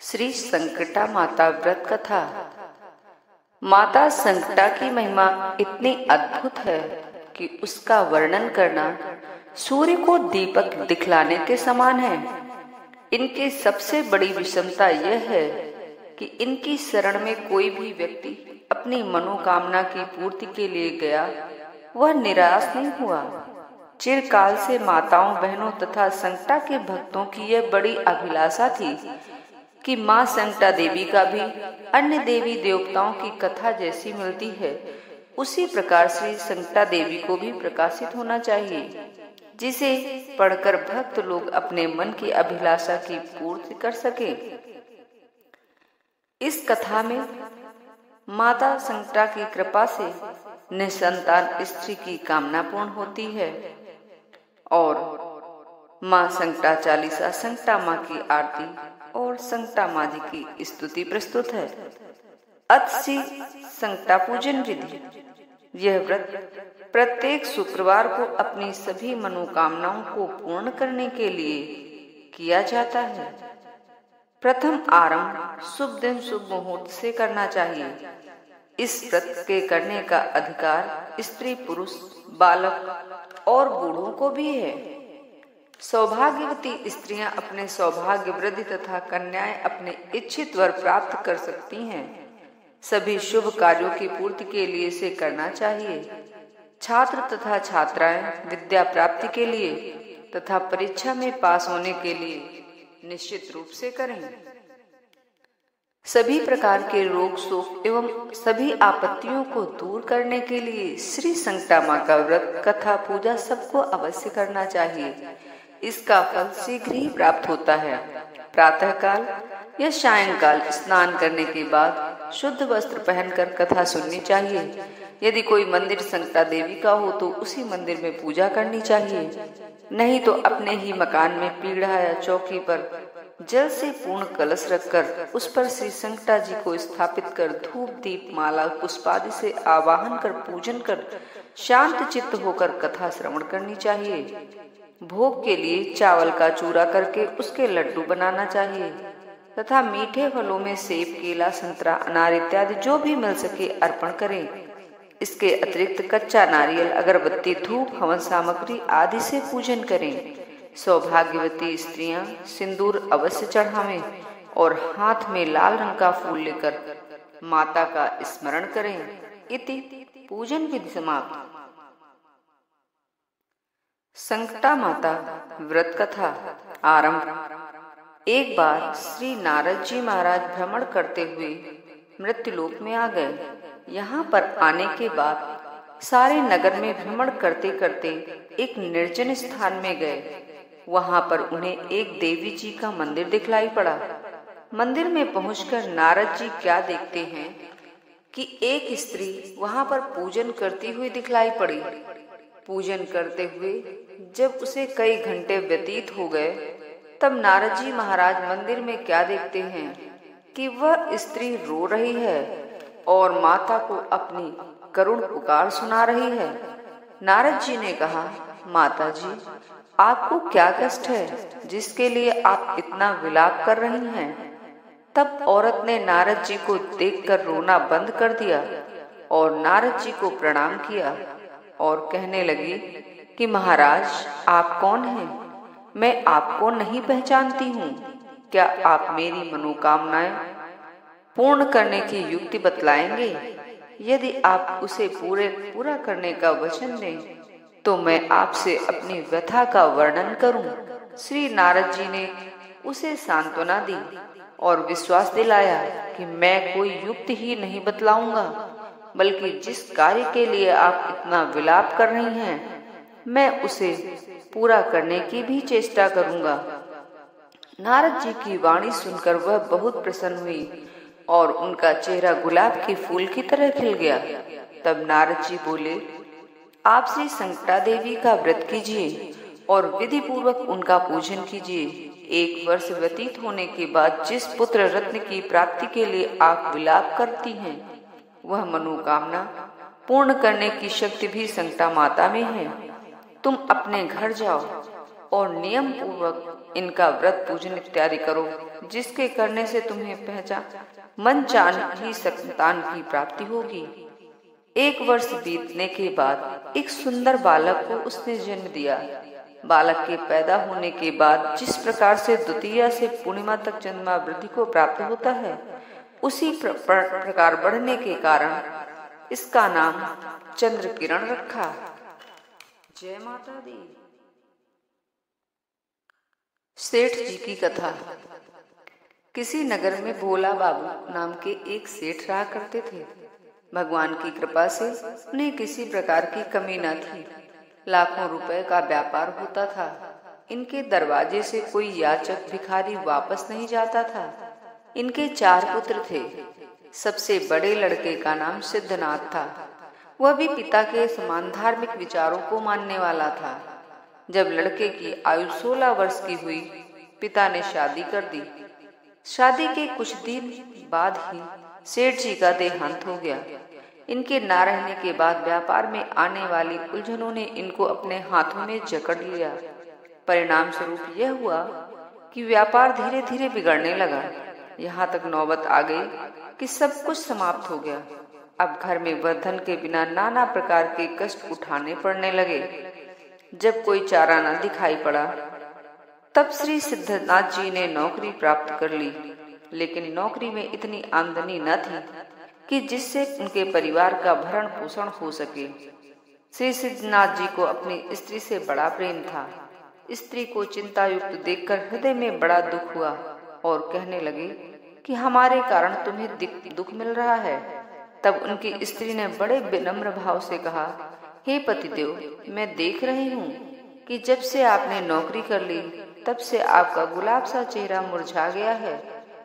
श्री संकटा माता व्रत कथा। माता संकटा की महिमा इतनी अद्भुत है कि उसका वर्णन करना सूर्य को दीपक दिखलाने के समान है। इनकी सबसे बड़ी विषमता यह है कि इनकी शरण में कोई भी व्यक्ति अपनी मनोकामना की पूर्ति के लिए गया, वह निराश नहीं हुआ। चिरकाल से माताओं, बहनों तथा संकटा के भक्तों की यह बड़ी अभिलाषा थी कि मां संकटा देवी का भी अन्य देवी देवताओं की कथा जैसी मिलती है, उसी प्रकार श्री संकटा देवी को भी प्रकाशित होना चाहिए, जिसे पढ़कर भक्त लोग अपने मन की अभिलाषा की पूर्ति कर सके। इस कथा में माता संकटा की कृपा से निसंतान स्त्री की कामना पूर्ण होती है और मां संकटा चालीसा, संकटा मां की आरती और संकटा मां जी की स्तुति प्रस्तुत है। अतसी संकटा पूजन विधि। यह व्रत प्रत्येक शुक्रवार को अपनी सभी मनोकामनाओं को पूर्ण करने के लिए किया जाता है। प्रथम आरंभ शुभ दिन शुभ मुहूर्त से करना चाहिए। इस व्रत के करने का अधिकार स्त्री, पुरुष, बालक और बूढ़ों को भी है। सौभाग्यवती स्त्रियां अपने सौभाग्य वृद्धि तथा कन्याएं अपने इच्छित वर प्राप्त कर सकती हैं। सभी शुभ कार्यों की पूर्ति के लिए इसे करना चाहिए। छात्र तथा छात्राएं विद्या प्राप्ति के लिए तथा परीक्षा में पास होने के लिए निश्चित रूप से करें। सभी प्रकार के रोग, शोक एवं सभी आपत्तियों को दूर करने के लिए श्री संकटा मां का व्रत, कथा, पूजा सबको अवश्य करना चाहिए। इसका फल शीघ्र ही प्राप्त होता है। प्रातः काल या सायंकाल स्नान करने के बाद शुद्ध वस्त्र पहनकर कथा सुननी चाहिए। यदि कोई मंदिर संकटा देवी का हो तो उसी मंदिर में पूजा करनी चाहिए, नहीं तो अपने ही मकान में पीढ़ा या चौकी पर जल से पूर्ण कलश रखकर उस पर श्री संकटा जी को स्थापित कर धूप, दीप, माला, पुष्पादि से आवाहन कर पूजन कर शांत चित्त होकर कथा श्रवण करनी चाहिए। भोग के लिए चावल का चूरा करके उसके लड्डू बनाना चाहिए तथा मीठे फलों में सेब, केला, संतरा, अनार इत्यादि जो भी मिल सके अर्पण करें। इसके अतिरिक्त कच्चा नारियल, अगरबत्ती, धूप, हवन सामग्री आदि से पूजन करें। सौभाग्यवती स्त्रियां सिंदूर अवश्य चढ़ावें और हाथ में लाल रंग का फूल लेकर माता का स्मरण करें। इति पूजन विधि समाप्त। संकटा माता व्रत कथा आरंभ। एक बार श्री नारद जी महाराज भ्रमण करते हुए मृत्युलोक में आ गए। यहाँ पर आने के बाद सारे नगर में भ्रमण करते करते एक निर्जन स्थान में गए। वहां पर उन्हें एक देवी जी का मंदिर दिखलाई पड़ा। मंदिर में पहुंचकर नारद जी क्या देखते हैं कि एक स्त्री वहां पर पूजन करती हुई दिखलाई पड़ी। पूजन करते हुए जब उसे कई घंटे व्यतीत हो गए, तब नारद जी महाराज मंदिर में क्या देखते हैं कि वह स्त्री रो रही है और माता को अपनी करुण पुकार सुना रही है। नारद जी ने कहा, माता जी, आपको क्या कष्ट है जिसके लिए आप इतना विलाप कर रही हैं? तब औरत ने नारद जी को देखकर रोना बंद कर दिया और नारद जी को प्रणाम किया और कहने लगी कि महाराज, आप कौन हैं? मैं आपको नहीं पहचानती हूँ। क्या आप मेरी मनोकामनाएं पूर्ण करने की युक्ति बतलाएंगे? यदि आप उसे पूरा करने का वचन दें तो मैं आपसे अपनी व्यथा का वर्णन करूं। श्री नारद जी ने उसे सांत्वना दी और विश्वास दिलाया कि मैं कोई युक्ति ही नहीं बतलाऊंगा, बल्कि जिस कार्य के लिए आप इतना विलाप कर रही हैं, मैं उसे पूरा करने की भी चेष्टा करूंगा। नारद जी की वाणी सुनकर वह बहुत प्रसन्न हुई और उनका चेहरा गुलाब के फूल की तरह खिल गया। तब नारद जी बोले, आप श्री संकटा देवी का व्रत कीजिए और विधि पूर्वक उनका पूजन कीजिए। 1 वर्ष व्यतीत होने के बाद जिस पुत्र रत्न की प्राप्ति के लिए आप विलाप करती हैं, वह मनोकामना पूर्ण करने की शक्ति भी संकटा माता में है। तुम अपने घर जाओ और नियम पूर्वक इनका व्रत पूजन इत्यादि करो, जिसके करने से तुम्हें मन चाही संतान की प्राप्ति होगी। 1 वर्ष बीतने के बाद एक सुंदर बालक को उसने जन्म दिया। बालक के पैदा होने के बाद जिस प्रकार से द्वितीया से पूर्णिमा तक जन्मा वृद्धि को प्राप्त होता है, उसी प्रकार बढ़ने के कारण इसका नाम चंद्र किरण रखा। जय माता दी। सेठ जी की कथा। किसी नगर में भोला बाबू नाम के एक सेठ रहा करते थे। भगवान की कृपा से उन्हें किसी प्रकार की कमी न थी। लाखों रुपए का व्यापार होता था। इनके दरवाजे से कोई याचक भिखारी वापस नहीं जाता था। इनके 4 पुत्र थे। सबसे बड़े लड़के का नाम सिद्धनाथ था। वह भी पिता के समान धार्मिक विचारों को मानने वाला था। जब लड़के की आयु 16 वर्ष की हुई, पिता ने शादी कर दी। शादी के कुछ दिन बाद ही सेठ जी का देहांत हो गया। इनके ना रहने के बाद व्यापार में आने वाली उलझनों ने इनको अपने हाथों में जकड़ लिया। परिणाम स्वरूप यह हुआ कि व्यापार धीरे धीरे बिगड़ने लगा। यहाँ तक नौबत आ गई कि सब कुछ समाप्त हो गया। अब घर में वह धन के बिना नाना प्रकार के कष्ट उठाने पड़ने लगे। जब कोई चारा न दिखाई पड़ा, तब श्री सिद्धनाथ जी ने नौकरी प्राप्त कर ली। लेकिन नौकरी में इतनी आमदनी न थी कि जिससे उनके परिवार का भरण पोषण हो सके। श्री सिद्धनाथ जी को अपनी स्त्री से बड़ा प्रेम था। स्त्री को चिंता युक्त देखकर हृदय में बड़ा दुख हुआ और कहने लगे कि हमारे कारण तुम्हें दुख मिल रहा है। तब उनकी स्त्री ने बड़े विनम्र भाव से कहा, हे पतिदेव, मैं देख रही हूँ कि जब से आपने नौकरी कर ली, तब से आपका गुलाब सा चेहरा मुरझा गया है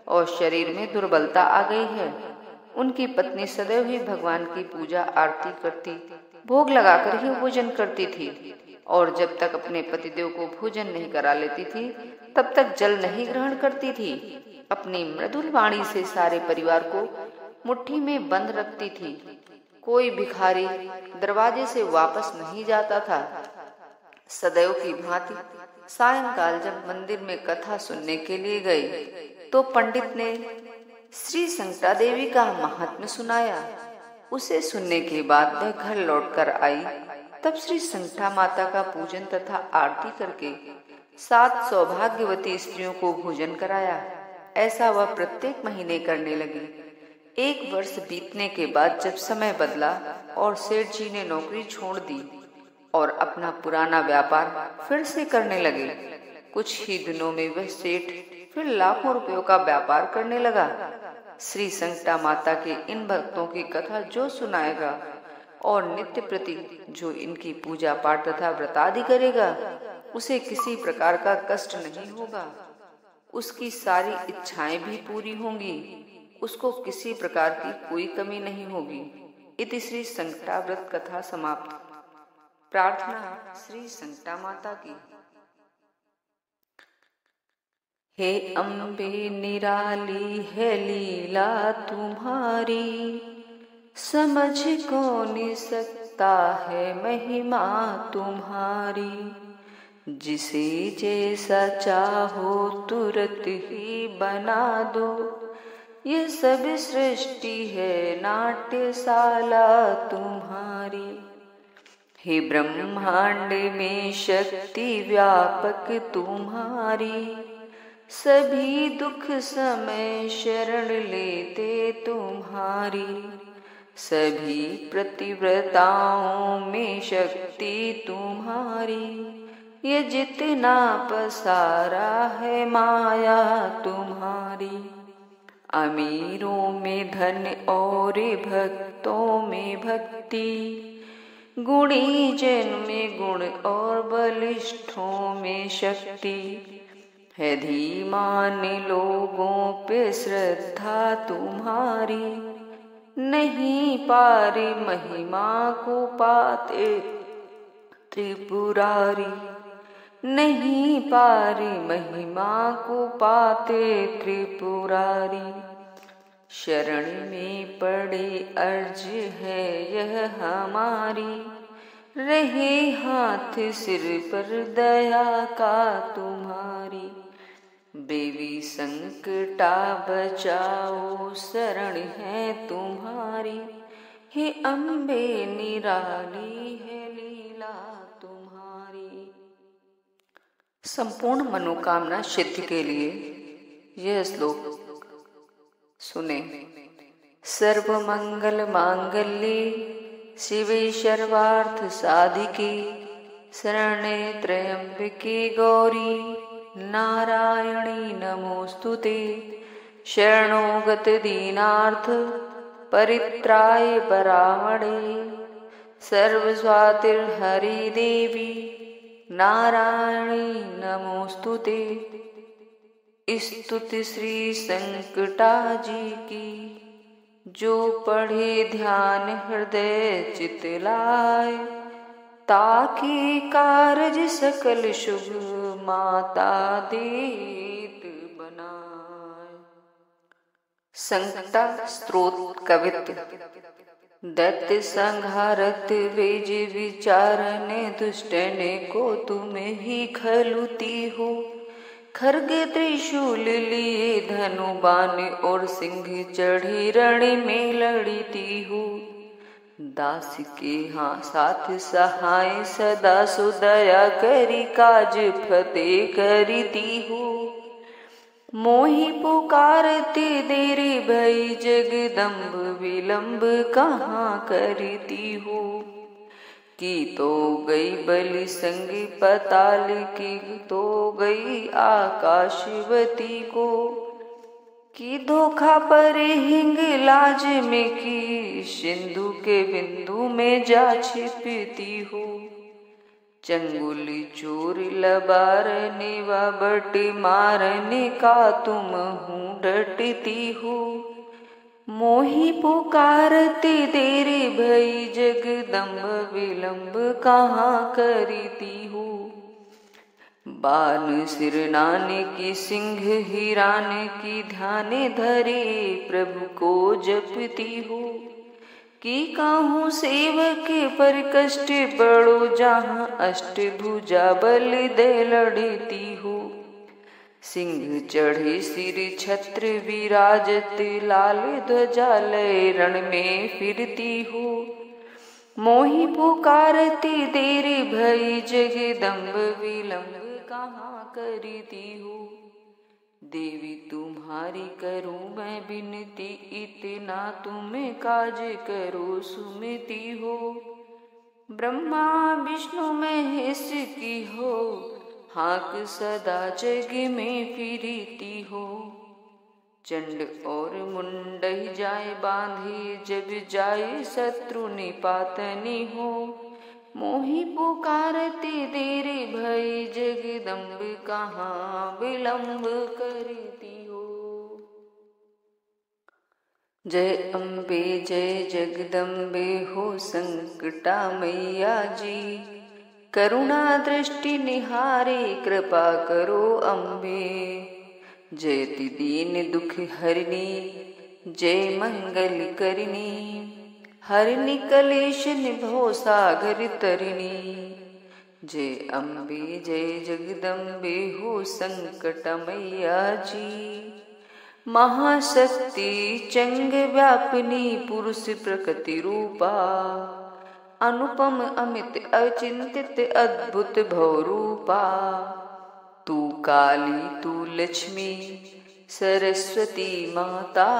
और शरीर में दुर्बलता आ गई है। उनकी पत्नी सदैव ही भगवान की पूजा आरती करती, भोग लगाकर ही भोजन करती थी और जब तक अपने पतिदेव को भोजन नहीं करा लेती थी, तब तक जल नहीं ग्रहण करती थी। अपनी मृदुल वाणी से सारे परिवार को मुट्ठी में बंद रखती थी। कोई भिखारी दरवाजे से वापस नहीं जाता था। सदैव की भांति सायंकाल जब मंदिर में कथा सुनने के लिए गए, तो पंडित ने श्री संकटा देवी का महात्म्य सुनाया। उसे सुनने के बाद वह घर लौटकर आई। तब श्री संकटा माता का पूजन तथा आरती करके 7 सौभाग्यवती स्त्रियों को भोजन कराया। ऐसा वह प्रत्येक महीने करने लगी। 1 वर्ष बीतने के बाद जब समय बदला और सेठ जी ने नौकरी छोड़ दी और अपना पुराना व्यापार फिर से करने लगे, कुछ ही दिनों में वह सेठ फिर लाखों रुपयों का व्यापार करने लगा। श्री संकटा माता के इन भक्तों की कथा जो सुनाएगा और नित्य प्रति जो इनकी पूजा पाठ तथा व्रतादि करेगा, उसे किसी प्रकार का कष्ट नहीं होगा। उसकी सारी इच्छाएं भी पूरी होंगी। उसको किसी प्रकार की कोई कमी नहीं होगी। इति श्री संकटा व्रत कथा समाप्त। प्रार्थना श्री संकटा माता की। हे अम्बे निराली है लीला तुम्हारी, समझ कौन सकता है महिमा तुम्हारी। जिसे जैसा चाहो तुरंत ही बना दो, ये सब सृष्टि है नाट्यशाला तुम्हारी। हे ब्रह्मांड में शक्ति व्यापक तुम्हारी, सभी दुख समय शरण लेते तुम्हारी। सभी प्रतिव्रताओं में शक्ति तुम्हारी, ये जितना पसारा है माया तुम्हारी। अमीरों में धन और भक्तों में भक्ति, गुणी जन में गुण और बलिष्ठों में शक्ति। है धीमान लोगों पे श्रद्धा तुम्हारी, नहीं पारी महिमा को पाते त्रिपुरारी। नहीं पारी महिमा को पाते त्रिपुरारी। शरण में पड़े अर्ज है यह हमारी, रहे हाथ सिर पर दया का तुम्हारी। बेवी संकटा बचाओ शरण है तुम्हारी। हे अम्बे निराली है लीला तुम्हारी। संपूर्ण मनोकामना सिद्धि के लिए यह श्लोक सुने। सर्व मंगल मांगल्ये शिवे सर्वार्थ साधिके शरण्ये त्र्यंबके गौरी नारायणी नमोस्तुते। शरणो गत दीनार्थ परित्राय परामणे सर्वस्वातिर्हरि देवी नारायणी नमोस्तुते। स्तुति श्री संकटा जी की जो पढ़े ध्यान हृदय चित लाए। ताकि कारज सकल शुभ माता देत बनाए। संकटा स्तोत्र कवित्व। दैत्य संहारत वेज विचारन दुष्टन को तुम ही खलुती हो। खरग त्रिशूल लिए धनु बाण और सिंह चढ़ी रण में लड़ती हो। दास के हाँ साथ सहाय सदा सुदया करी काज फतेह करती हो। मोहि पुकारते देरी भई जगदम्ब विलंब कहाँ करती हो। की तो गई बलि संग पताल की तो गई आकाशवती को। की धोखा पर हिंग लाज में की सिंधु के बिंदु में जा छिपती हो। चंगुली चोर लबारने व बटी मारने का तुम हूँ डटती हो। मोहि पुकारते देरी भई जगदम्ब विलंब कहाँ करती हो। बान सिरनाने की सिंह हिराने की ध्यान धरे प्रभु को जपती हो। की काहू सेवक पर कष्ट बड़ो जहाँ अष्टभुजा बल दे लड़ती हो। सिंह चढ़े सिर छत्र विराजत लाल ध्वजा लय रण में फिरती हो। मोहि पुकारती देरी भई जगदम्ब विलंब कहाँ करती हो। देवी तुम्हारी करूं मैं बिनती इतना तुम काज करो सुमति हो। ब्रह्मा विष्णु महेश की हो हाक सदा जग में फिरती हो। चंड और मुंडई जाए बांधी जब जाए शत्रु निपातनी हो। मोहि पुकारती देरी भई जगदम्ब कहाँ विलंब करती हो। जय अम्बे जय जगदम्बे हो संकटा मैया जी। करुणा दृष्टि निहारे कृपा करो अम्बे। जयति दीन दुख हरिणी जय मंगल करिणी। हरिणी कलेश निभो सागर तरिणी। जय अम्बे जय जगदम्बे हो संकट मैया जी। महाशक्ति चंग व्यापिनी पुरुष प्रकृति रूपा। अनुपम अमित अचिंतित अद्भुत भवरूपा। तू काली तू लक्ष्मी सरस्वती माता।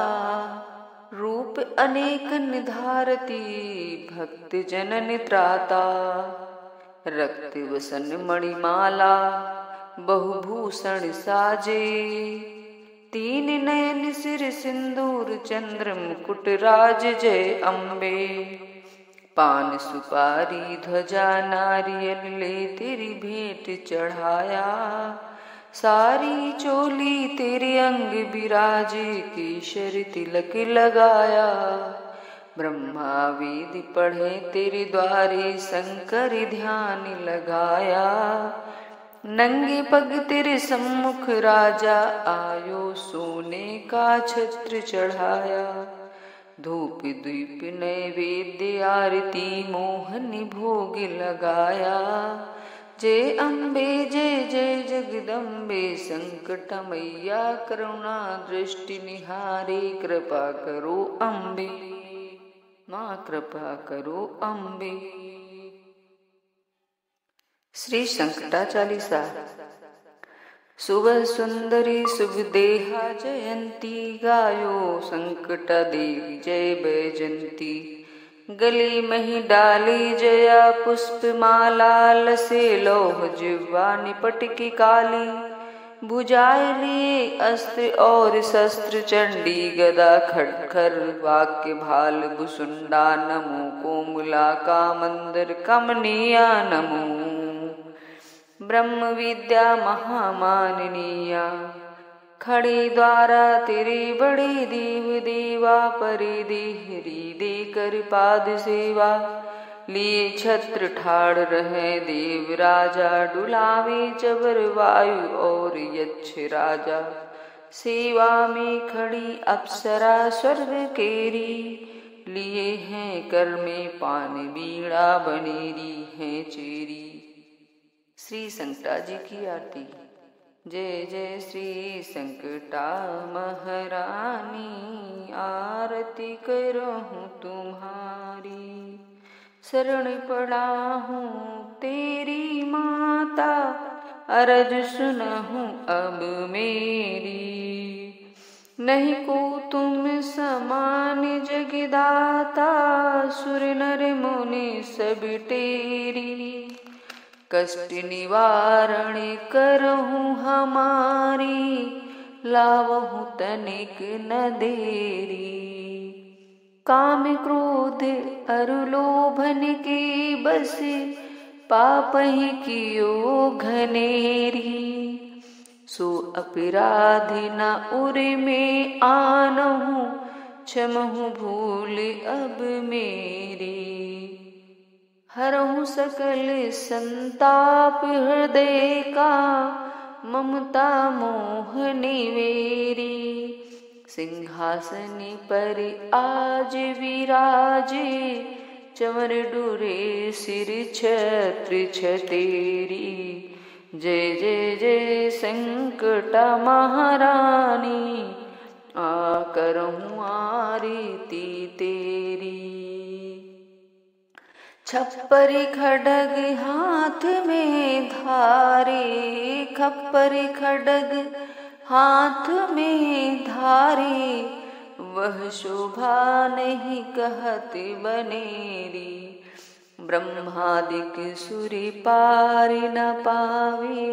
रूप अनेक निधारती भक्त जनन त्राता। रक्त वसन मणिमाला बहुभूषण साजे। तीन नयन सिर सिंदूर चंद्र मुकुट राज जय अम्बे। पान सुपारी ध्वजा नारियल ले तेरी भेंट चढ़ाया। सारी चोली तेरे अंग बिराजे केशर तिलक लगाया। ब्रह्मा वेद पढ़े तेरे द्वारे शंकर ध्यान लगाया। नंगे पग तेरे सम्मुख राजा आयो सोने का छत्र चढ़ाया। धूप दीप नैवेद्य आरती मोहन भोग लगाया। जय अम्बे जय जय जगदम्बे संकट मैया करुणा दृष्टि निहारे। कृपा करो अम्बे माँ कृपा करो अम्बे। श्री संकटा चालीसा। सुबह सुंदरी शुभ देहा जयंती गायो संकटा देवी जय बैजंती। गली मही डाली जया पुष्प माला लसे लोह जिह्वा निपट की काली। भुजाए लिए अस्त्र और शस्त्र चंडी गदा खड़खर वाक्य भाल भुसुंडा। नमो कोमला का मंदिर कमनीया नमो ब्रह्म विद्या महामाननीया। खड़ी द्वारा तेरी बड़ी दीव देवा परे देहरी दे कर पाद सेवा। लिए छत्र ठाड़ रहे देव राजा डुलावे चबर वायु और यक्ष राजा। सेवा में खड़ी अप्सरा स्वर्ग केरी। लिए हैं कर में पान बीड़ा बनेरी है चेरी। श्री संकटा जी की आरती। जय जय श्री संकटा महारानी आरती करहूँ तुम्हारी। शरण पड़ा हूँ तेरी माता अरज सुनहूँ अब मेरी। नहीं को तुम समान जगदाता सुर नर मुनि सब तेरी। कष्ट निवारण करहूँ हमारी लावहूँ तनिक न देरी। काम क्रोध अरु लोभन के बस पाप ही कियो घनेरी। सो अपराधी न उर में आनहूँ क्षमहूँ भूल अब मेरी। हरहूँ सकल संताप हृदय का ममता मोह निवेरी। सिंहासन पर आज विराजे चमर डूरे सिर छत्र छतेरी। जय जय जय संकटा महारानी करहूँ आरती तेरी। छप्पर खड्ग हाथ में धारे खप्पर खड्ग हाथ में धारे। वह शोभा नहीं कहत बनेरी। ब्रह्मादिक सुरी पार न पावे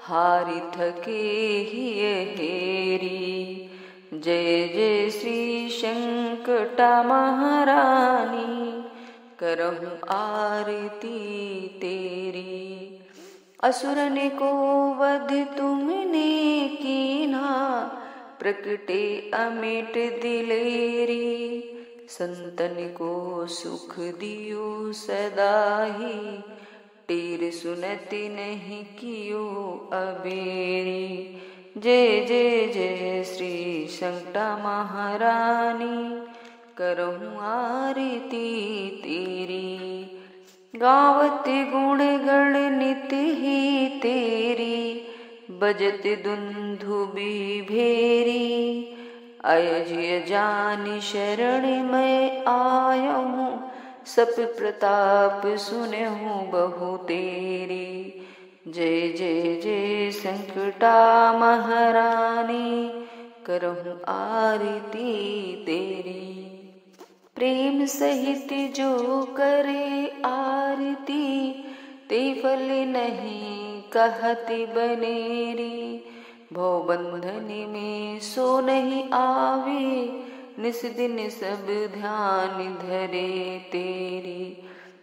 हारि थके ही हेरी। जय जय श्री संकटा महारानी करहूँ आरती तेरी। असुरन को वध तुमने कीन्हा प्रकटे अमिट दिलेरी। संतन को सुख दियो सदा ही टेर सुनति नहीं कियो अबेरी। जय जय जय श्री संकटा महारानी करहूँ आरती तेरी। गावत गुण गण नित ही तेरी बजत दुंदुभि भेरी। अयजिय जानि शरण मैं आयहूँ सप प्रताप सुनहूँ बहु तेरी। जय जय जय संकटा महारानी करहूँ आरती तेरी। प्रेम सहित जो करे आरती ते फल नहीं कहत बनेरी। भवबंधन में सो नहीं आवे निस दिन सब ध्यान धरे तेरी।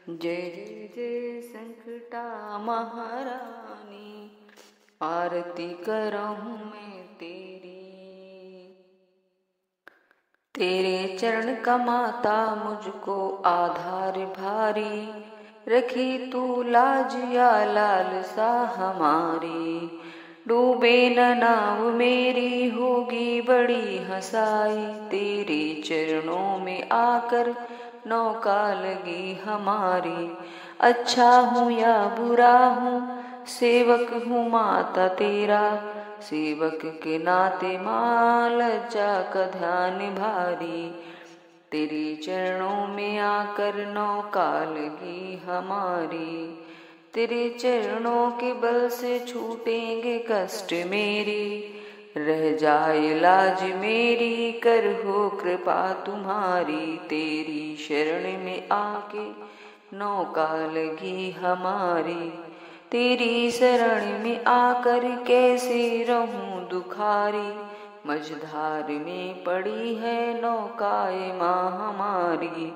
जय जय जय संकटा महारानी आरती करहूँ मैं तेरी। तेरे चरण का माता मुझको आधार भारी। रखी तू लाज या लालसा हमारी। डूबे न नाव मेरी होगी बड़ी हंसाई, तेरे चरणों में आकर नौका लगी हमारी। अच्छा हूँ या बुरा हूँ, सेवक हूँ माता तेरा, सेवक के नाते माँ लज्जा का ध्यान भारी। तेरे चरणों में आकर नौका लगी हमारी। तेरे चरणों के बल से छूटेंगे कष्ट मेरे, रह जाए लाज मेरी, कर हो कृपा तुम्हारी। तेरी शरण में आके नौका लगी हमारी। तेरी शरण में आकर कैसे रहूं दुखारी, मझधार में पड़ी है नौकाए माँ हमारी।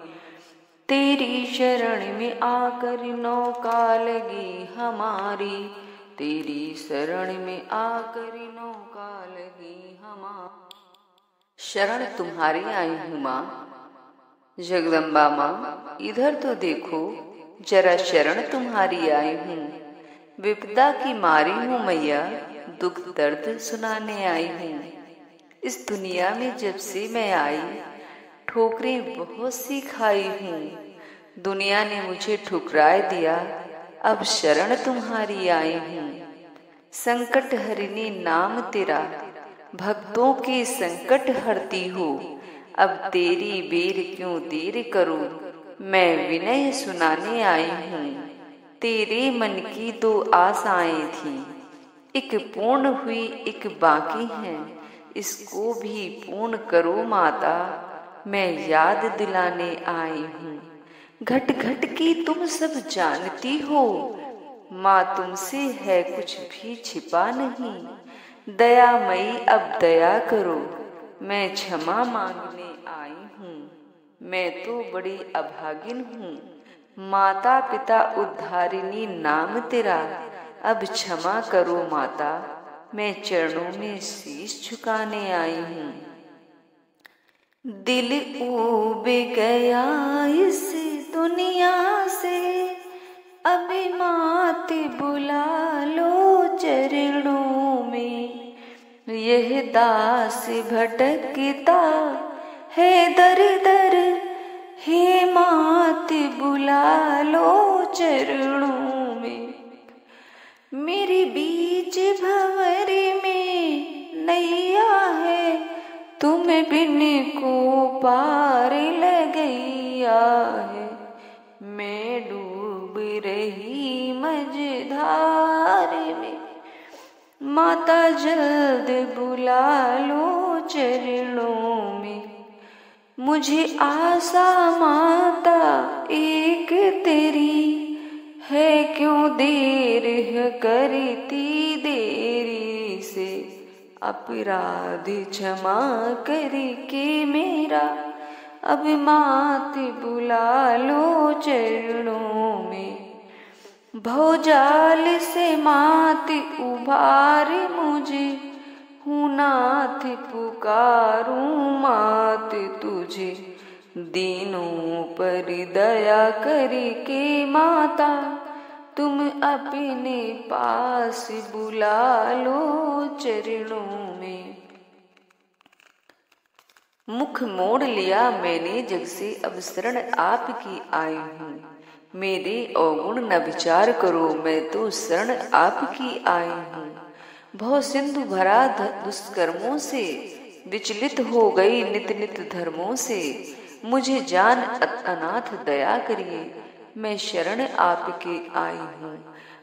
तेरी शरण में आकर नौका लगी हमारी। तेरी शरण में आकर नौका लगी हमारी। शरण तुम्हारी आई हूँ माँ, जगदम्बा माँ इधर तो देखो, जरा शरण तुम्हारी आई हूँ। विपदा की मारी हूँ मैया, दुख दर्द सुनाने आई हूँ। इस दुनिया में जब से मैं आई, ठोकरें बहुत सी खाई हूँ। दुनिया ने मुझे ठुकराए दिया, अब शरण तुम्हारी आई हूँ। संकट हरिनी नाम तेरा, भक्तों के संकट हरती हो। अब तेरी बेर क्यों देर करूं, मैं विनय सुनाने आई हूँ। तेरे मन की दो आशाएं थी, एक पूर्ण हुई एक बाकी है, इसको भी पूर्ण करो माता, मैं याद दिलाने आई हूँ। घट घट की तुम सब जानती हो, माँ तुमसे है कुछ भी छिपा नहीं। दयामयी अब दया करो, मैं क्षमा मांगने आई हूँ। मैं तो बड़ी अभागिन हूँ, माता पिता उद्धारिणी नाम तेरा, अब क्षमा करो माता, मैं चरणों में शीश झुकाने आई हूँ। दिल ऊब गया इस दुनिया से, अभी मात बुला लो चरणों में। यह दास भटकता है दर दर, हे मात बुला लो चरणों में। मेरी बीच भंवर में नैया है, तुम बिन को पार लगैया है। मैं डूब रही मझधार में, माता जल्द बुला लो चरणों में। मुझे आशा माता एक तेरी है, क्यों देर है करती देरी से। अपराध क्षमा करके मेरा, अब मात बुला लो चरणों में। भवजाल से मात उबार मुझे, हूँ नाथ पुकारूं मात तुझे। दीनों पर दया करके माता, तुम अपने पास बुला लो चरणों में। मुख मोड़ लिया मैंने जग से, अब शरण आपकी आई हूँ। मेरे अवगुण न विचार करो, मैं तो शरण आपकी आई हूँ। भव सिंधु भरा दुष्कर्मों से, विचलित हो गई नित नित धर्मों से। मुझे जान अनाथ दया करिए, मैं शरण आपके आई हूँ।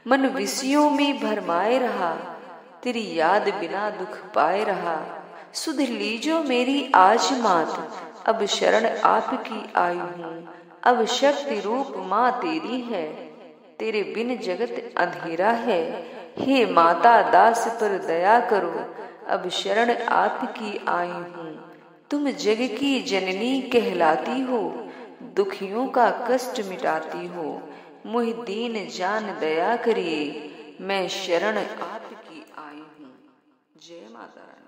मन विषयों में भरमाए रहा, तेरी याद बिना दुख पाए रहा। सुध लीजो मेरी आज मात, अब शरण आपकी आई हूँ। अब शक्ति रूप माँ तेरी है, तेरे बिन जगत अंधेरा है। हे माता दास पर दया करो, अब शरण आपकी आई हूँ। तुम जग की जननी कहलाती हो, दुखियों का कष्ट मिटाती हो। मुझ दीन जान दया करिए, मैं शरण आपकी आई हूँ। जय माता रानी।